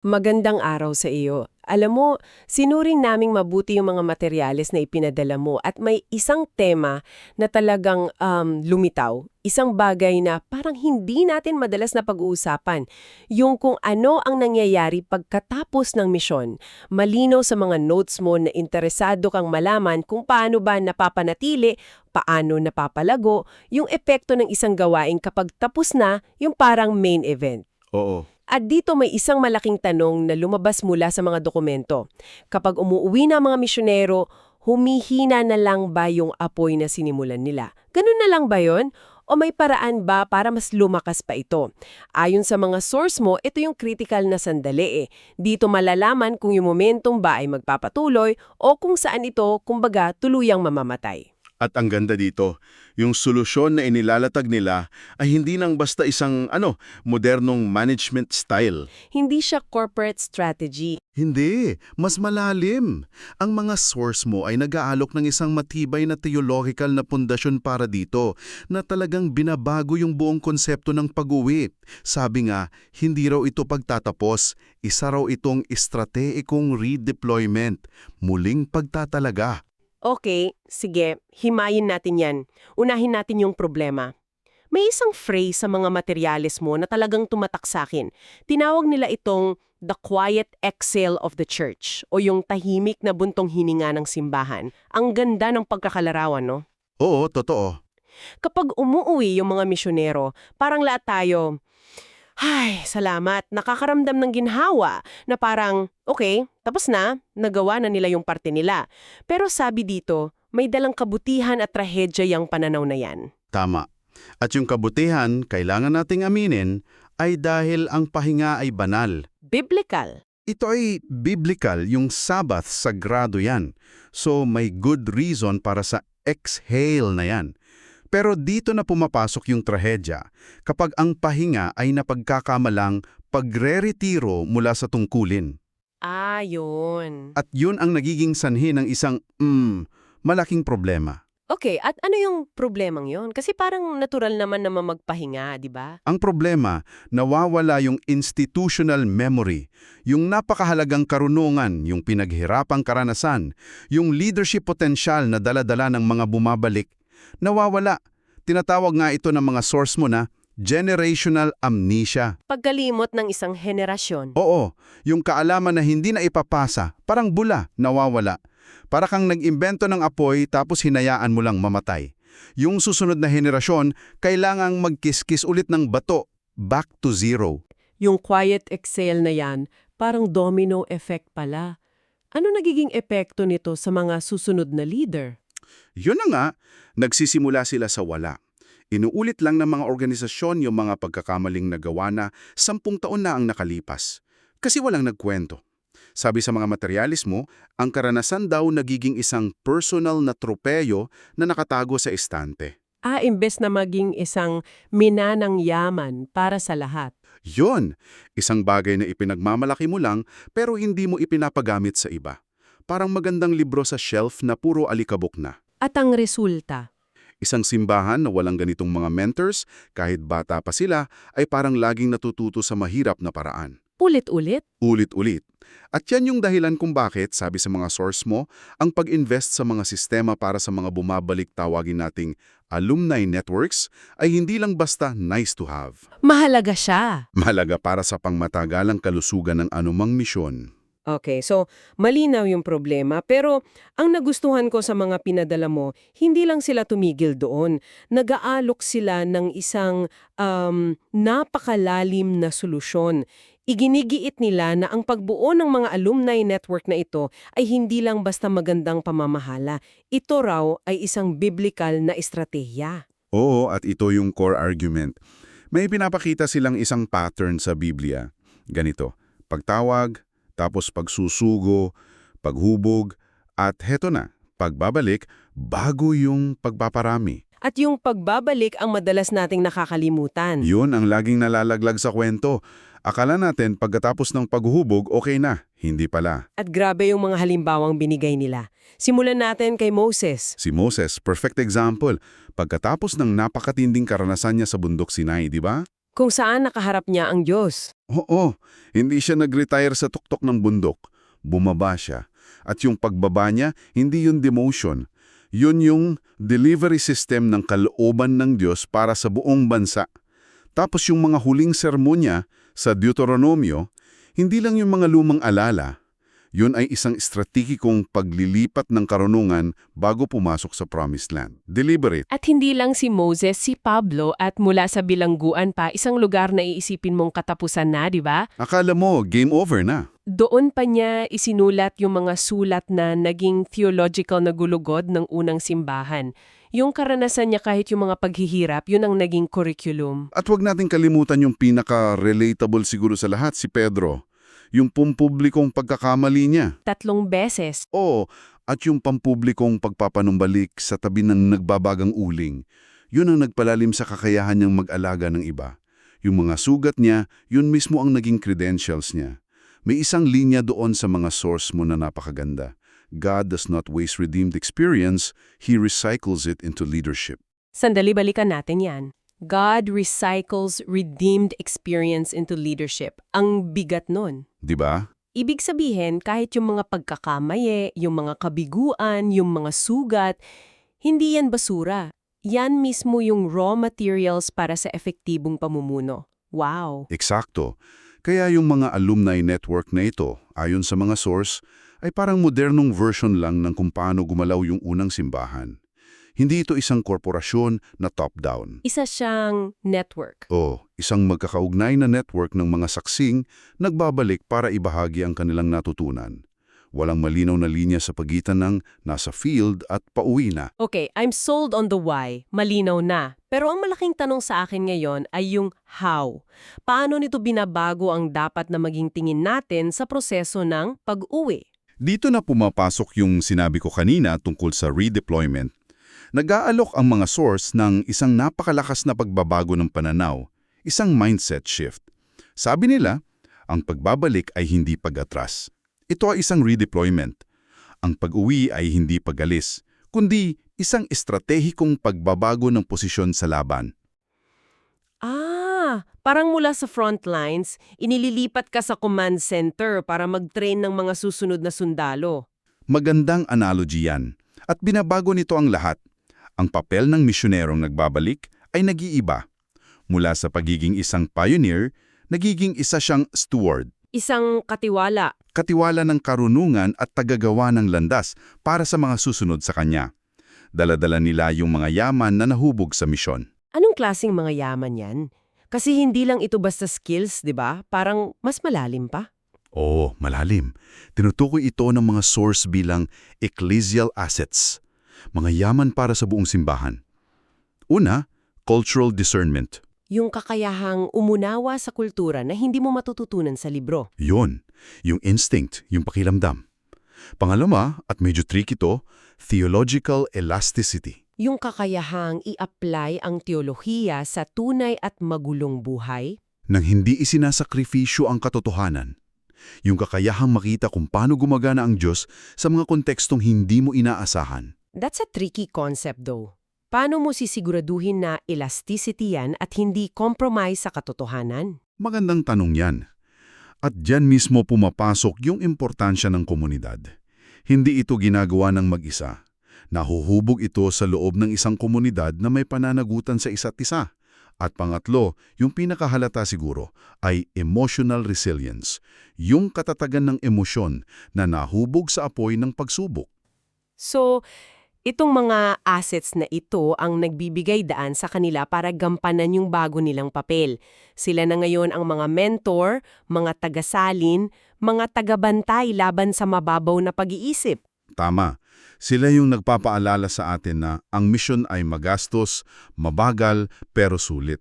Magandang araw sa iyo. Alam mo, sinuring naming mabuti yung mga materyales na ipinadala mo at may isang tema na talagang lumitaw. Isang bagay na parang hindi natin madalas na pag-uusapan. Yung kung ano ang nangyayari pagkatapos ng misyon. Malinaw sa mga notes mo na interesado kang malaman kung paano ba napapanatili, paano napapalago, yung epekto ng isang gawain kapag tapos na yung parang main event. Oo. At dito may isang malaking tanong na lumabas mula sa mga dokumento. Kapag umuwi na mga misyonero, humihina na lang ba yung apoy na sinimulan nila? Ganun na lang ba yon? O may paraan ba para mas lumakas pa ito? Ayon sa mga source mo, ito yung critical na sandali eh. Dito malalaman kung yung momentum ba ay magpapatuloy o kung saan ito, kumbaga, tuluyang mamamatay. At ang ganda dito, yung solusyon na inilalatag nila ay hindi nang basta isang modernong management style. Hindi siya corporate strategy. Hindi, mas malalim. Ang mga source mo ay nag-aalok ng isang matibay na theological na pundasyon para dito na talagang binabago yung buong konsepto ng pag-uwi. Sabi nga, hindi raw ito pagtatapos, isa raw itong estrategikong redeployment, muling pagtatalaga. Okay, sige, himayin natin yan. Unahin natin yung problema. May isang phrase sa mga materyales mo na talagang tumatak sa akin. Tinawag nila itong the quiet exhale of the church o yung tahimik na buntong hininga ng simbahan. Ang ganda ng pagkakalarawan, no? Oo, totoo. Kapag umuwi yung mga misyonero, parang lahat tayo, ay, salamat, nakakaramdam ng ginhawa na parang, okay, tapos na, nagawa na nila yung parte nila. Pero sabi dito, may dalang kabutihan at trahedya yung pananaw na yan. Tama. At yung kabutihan, kailangan nating aminin, ay dahil ang pahinga ay banal. Biblical. Ito ay biblical, yung Sabbath, sagrado yan. So may good reason para sa exhale na yan. Pero dito na pumapasok yung trahedya, kapag ang pahinga ay napagkakamalang pagre-retiro mula sa tungkulin. Ah, yun. At yun ang nagiging sanhi ng isang, malaking problema. Okay, at ano yung problemang yon? Kasi parang natural naman na magpahinga, di ba? Ang problema, nawawala yung institutional memory, yung napakahalagang karunungan, yung pinaghirapang karanasan, yung leadership potential na dala-dala ng mga bumabalik, nawawala. Tinatawag nga ito ng mga source mo na generational amnesia. Pagkalimot ng isang henerasyon. Oo, yung kaalaman na hindi na ipapasa, parang bula, nawawala. Para kang nag-imbento ng apoy tapos hinayaan mo lang mamatay. Yung susunod na henerasyon, kailangang magkiskis ulit ng bato, back to zero. Yung quiet exhale na yan, parang domino effect pala. Ano nagiging epekto nito sa mga susunod na leader? Yun na nga, nagsisimula sila sa wala. Inuulit lang ng mga organisasyon yung mga pagkakamaling nagawa na 10 taon na ang nakalipas. Kasi walang nagkwento. Sabi sa mga materialis mo, ang karanasan daw nagiging isang personal na tropeyo na nakatago sa estante. Imbes na maging isang minanang yaman para sa lahat. Yon, isang bagay na ipinagmamalaki mo lang pero hindi mo ipinapagamit sa iba. Parang magandang libro sa shelf na puro alikabok na. At ang resulta? Isang simbahan na walang ganitong mga mentors, kahit bata pa sila, ay parang laging natututo sa mahirap na paraan. Ulit-ulit? Ulit-ulit. At yan yung dahilan kung bakit, sabi sa mga source mo, ang pag-invest sa mga sistema para sa mga bumabalik tawagin nating alumni networks ay hindi lang basta nice to have. Mahalaga siya. Mahalaga para sa pangmatagalang kalusugan ng anumang misyon. Okay, so malinaw yung problema pero ang nagustuhan ko sa mga pinadala mo, hindi lang sila tumigil doon. Nag-aalok sila ng isang napakalalim na solusyon. Iginigiit nila na ang pagbuo ng mga alumni network na ito ay hindi lang basta magandang pamamahala. Ito raw ay isang biblical na estratehiya. Oo, at ito yung core argument. May pinapakita silang isang pattern sa Biblia. Ganito, pagtawag, tapos pagsusugo, paghubog, at heto na, pagbabalik bago yung pagpaparami. At yung pagbabalik ang madalas nating nakakalimutan. Yun ang laging nalalaglag sa kwento. Akala natin pagkatapos ng paghubog okay na, hindi pala. At grabe yung mga halimbawang binigay nila. Simulan natin kay Moses. Si Moses, perfect example. Pagkatapos ng napakatinding karanasan niya sa bundok Sinai, di ba? Kung saan nakaharap niya ang Diyos. Oo, hindi siya nag-retire sa tuktok ng bundok. Bumaba siya. At yung pagbaba niya, hindi yun demotion. Yun yung delivery system ng kalooban ng Diyos para sa buong bansa. Tapos yung mga huling sermon niya sa Deuteronomio, hindi lang yung mga lumang alala. Yun ay isang estrategikong paglilipat ng karunungan bago pumasok sa Promised Land. Deliberate. At hindi lang si Moses, si Pablo at mula sa bilangguan pa, isang lugar na iisipin mong katapusan na, di ba? Akala mo, game over na. Doon pa niya isinulat yung mga sulat na naging theological na gulugod ng unang simbahan. Yung karanasan niya kahit yung mga paghihirap, yun ang naging curriculum. At wag natin kalimutan yung pinaka-relatable siguro sa lahat, si Pedro. Yung pampublikong pagkakamali niya. 3 beses. Oo, at yung pampublikong pagpapanumbalik sa tabi ng nagbabagang uling. Yun ang nagpalalim sa kakayahan niyang mag-alaga ng iba. Yung mga sugat niya, yun mismo ang naging credentials niya. May isang linya doon sa mga source mo na napakaganda. God does not waste redeemed experience, He recycles it into leadership. Sandali, balikan natin yan. God recycles redeemed experience into leadership. Ang bigat nun. Di ba? Ibig sabihin, kahit yung mga pagkakamaye, yung mga kabiguan, yung mga sugat, hindi yan basura. Yan mismo yung raw materials para sa epektibong pamumuno. Wow! Eksakto. Kaya yung mga alumni network na ito, ayon sa mga source, ay parang modernong version lang ng kung paano gumalaw yung unang simbahan. Hindi ito isang korporasyon na top-down. Isa siyang network. O isang magkakaugnay na network ng mga saksing nagbabalik para ibahagi ang kanilang natutunan. Walang malinaw na linya sa pagitan ng nasa field at pauwi na. Okay, I'm sold on the why. Malinaw na. Pero ang malaking tanong sa akin ngayon ay yung how. Paano nito binabago ang dapat na maging tingin natin sa proseso ng pag-uwi? Dito na pumapasok yung sinabi ko kanina tungkol sa redeployment. Nag-aalok ang mga source ng isang napakalakas na pagbabago ng pananaw, isang mindset shift. Sabi nila, ang pagbabalik ay hindi pag-atras. Ito ay isang redeployment. Ang pag-uwi ay hindi pag-alis, kundi isang estratehikong pagbabago ng posisyon sa laban. Parang mula sa front lines, inililipat ka sa command center para mag-train ng mga susunod na sundalo. Magandang analogy yan. At binabago nito ang lahat. Ang papel ng misyonerong nagbabalik ay nag-iiba. Mula sa pagiging isang pioneer, nagiging isa siyang steward. Isang katiwala. Katiwala ng karunungan at tagagawa ng landas para sa mga susunod sa kanya. Dala-dala nila yung mga yaman na nahubog sa misyon. Anong klaseng mga yaman yan? Kasi hindi lang ito basta skills, di ba? Parang mas malalim pa. Oo, malalim. Tinutukoy ito ng mga source bilang ecclesial assets. Mga yaman para sa buong simbahan. Una, cultural discernment. Yung kakayahang umunawa sa kultura na hindi mo matututunan sa libro. Yun, yung instinct, yung pakiramdam. Pangalawa, at medyo tricky ito, theological elasticity. Yung kakayahang i-apply ang teolohiya sa tunay at magulong buhay. Nang hindi isinasakripisyo ang katotohanan. Yung kakayahang makita kung paano gumagana ang Diyos sa mga kontekstong hindi mo inaasahan. That's a tricky concept though. Paano mo sisiguraduhin na elasticity yan at hindi compromise sa katotohanan? Magandang tanong yan. At dyan mismo pumapasok yung importansya ng komunidad. Hindi ito ginagawa ng mag-isa. Nahuhubog ito sa loob ng isang komunidad na may pananagutan sa isa't isa. At pangatlo, yung pinakahalata siguro, ay emotional resilience. Yung katatagan ng emosyon na nahubog sa apoy ng pagsubok. So, itong mga assets na ito ang nagbibigay daan sa kanila para gampanan yung bago nilang papel. Sila na ngayon ang mga mentor, mga tagasalin, mga tagabantay laban sa mababaw na pag-iisip. Tama. Sila yung nagpapaalala sa atin na ang misyon ay magastos, mabagal, pero sulit.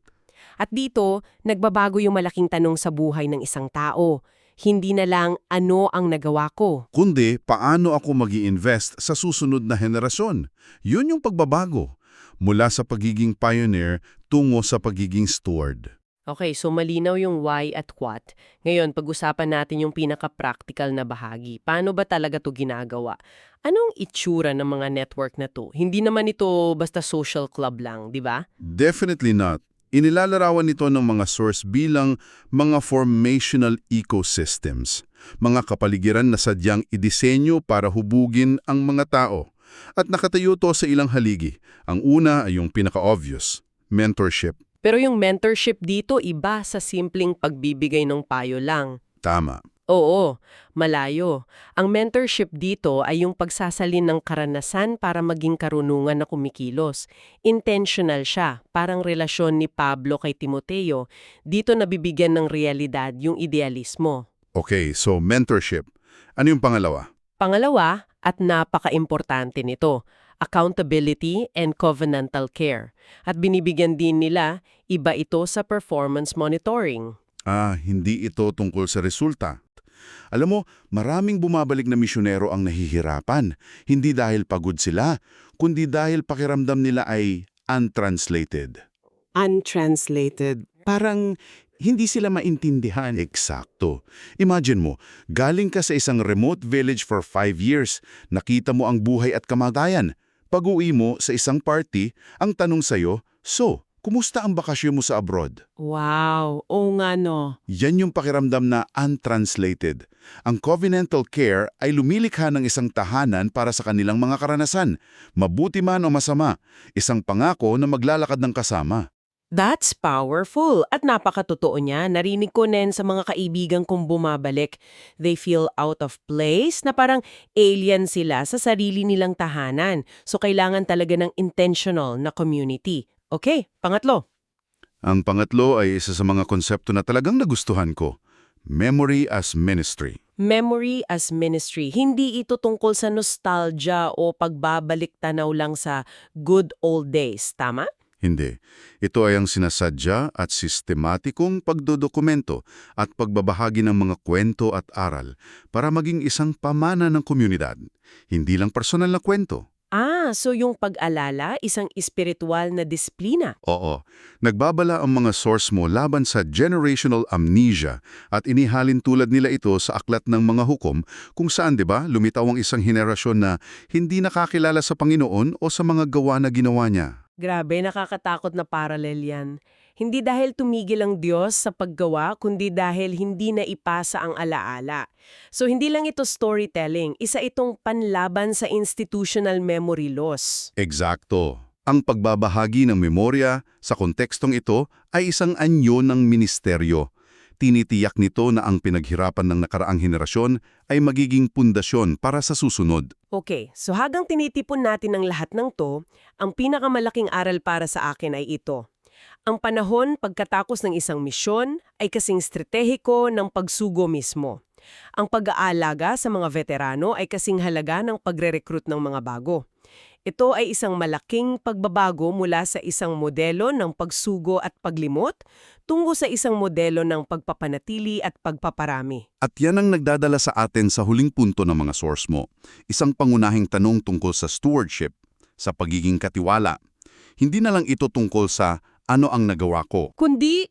At dito, nagbabago yung malaking tanong sa buhay ng isang tao. Hindi na lang ano ang nagawa ko. Kundi, paano ako mag-i-invest sa susunod na henerasyon? Yun yung pagbabago. Mula sa pagiging pioneer tungo sa pagiging steward. Okay, so malinaw yung why at what. Ngayon, pag-usapan natin yung pinaka-practical na bahagi. Paano ba talaga to ginagawa? Anong itsura ng mga network na to? Hindi naman ito basta social club lang, di ba? Definitely not. Inilalarawan nito ng mga source bilang mga formational ecosystems, mga kapaligiran na sadyang idisenyo para hubugin ang mga tao. At nakatayo to sa ilang haligi. Ang una ay yung pinaka-obvious, mentorship. Pero yung mentorship dito iba sa simpleng pagbibigay ng payo lang. Tama. Oo, malayo. Ang mentorship dito ay yung pagsasalin ng karanasan para maging karunungan na kumikilos. Intentional siya, parang relasyon ni Pablo kay Timoteo. Dito nabibigyan ng realidad yung idealismo. Okay, so mentorship. Ano yung pangalawa? Pangalawa, at napaka-importante nito, accountability and covenantal care. At binibigyan din nila, iba ito sa performance monitoring. Hindi ito tungkol sa resulta. Alam mo, maraming bumabalik na misyonero ang nahihirapan. Hindi dahil pagod sila, kundi dahil pakiramdam nila ay untranslated. Untranslated. Parang hindi sila maintindihan. Eksakto. Imagine mo, galing ka sa isang remote village for 5 years, nakita mo ang buhay at kamatayan. Pag-uwi mo sa isang party, ang tanong sa'yo, so, kumusta ang bakasyon mo sa abroad? Wow, oo nga no. Yan yung pakiramdam na untranslated. Ang covenantal care ay lumilikha ng isang tahanan para sa kanilang mga karanasan, mabuti man o masama, isang pangako na maglalakad ng kasama. That's powerful at napakatotoo niya. Narinig ko nen sa mga kaibigan kong bumabalik. They feel out of place na parang alien sila sa sarili nilang tahanan. So kailangan talaga ng intentional na community. Okay, pangatlo. Ang pangatlo ay isa sa mga konsepto na talagang nagustuhan ko, memory as ministry. Memory as ministry. Hindi ito tungkol sa nostalgia o pagbabalik tanaw lang sa good old days, tama? Hindi. Ito ay ang sinasadya at sistematikong pagdodokumento at pagbabahagi ng mga kwento at aral para maging isang pamana ng komunidad. Hindi lang personal na kwento. So yung pag-alala, isang espiritual na disiplina. Oo. Nagbabala ang mga source mo laban sa generational amnesia at inihalin tulad nila ito sa aklat ng mga hukom kung saan, di ba, lumitaw ang isang henerasyon na hindi nakakilala sa Panginoon o sa mga gawa na ginawa niya. Grabe, nakakatakot na parallel yan. Hindi dahil tumigil ang Diyos sa paggawa, kundi dahil hindi na ipasa ang alaala. So hindi lang ito storytelling, isa itong panlaban sa institutional memory loss. Eksakto. Ang pagbabahagi ng memorya sa kontekstong ito ay isang anyo ng ministeryo. Tinitiyak nito na ang pinaghirapan ng nakaraang henerasyon ay magiging pundasyon para sa susunod. Okay, so hagang tinitipon natin ang lahat ng to, ang pinakamalaking aral para sa akin ay ito. Ang panahon pagkatapos ng isang misyon ay kasing estratehiko ng pagsugo mismo. Ang pag-aalaga sa mga veterano ay kasing halaga ng pagre-recruit ng mga bago. Ito ay isang malaking pagbabago mula sa isang modelo ng pagsugo at paglimot tungo sa isang modelo ng pagpapanatili at pagpaparami. At yan ang nagdadala sa atin sa huling punto ng mga source mo. Isang pangunahing tanong tungkol sa stewardship, sa pagiging katiwala. Hindi na lang ito tungkol sa ano ang nagawa ko, kundi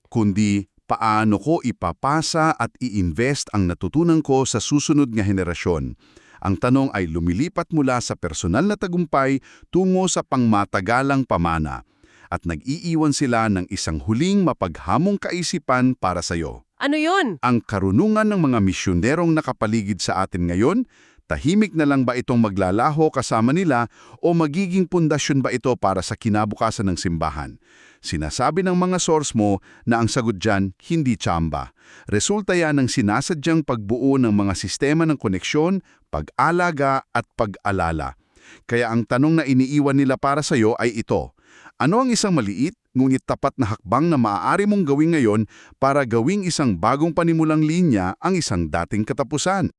paano ko ipapasa at i-invest ang natutunan ko sa susunod na henerasyon. Ang tanong ay lumilipat mula sa personal na tagumpay tungo sa pangmatagalang pamana at nag-iiwan sila ng isang huling mapaghamong kaisipan para sa iyo. Ano yon? Ang karunungan ng mga misyonerong nakapaligid sa atin ngayon, tahimik na lang ba itong maglalaho kasama nila o magiging pundasyon ba ito para sa kinabukasan ng simbahan? Sinasabi ng mga source mo na ang sagot dyan hindi tsamba. Resulta yan ng sinasadyang pagbuo ng mga sistema ng koneksyon, pag-alaga at pag-alala. Kaya ang tanong na iniiwan nila para sa iyo ay ito. Ano ang isang maliit, ngunit tapat na hakbang na maaari mong gawin ngayon para gawing isang bagong panimulang linya ang isang dating katapusan?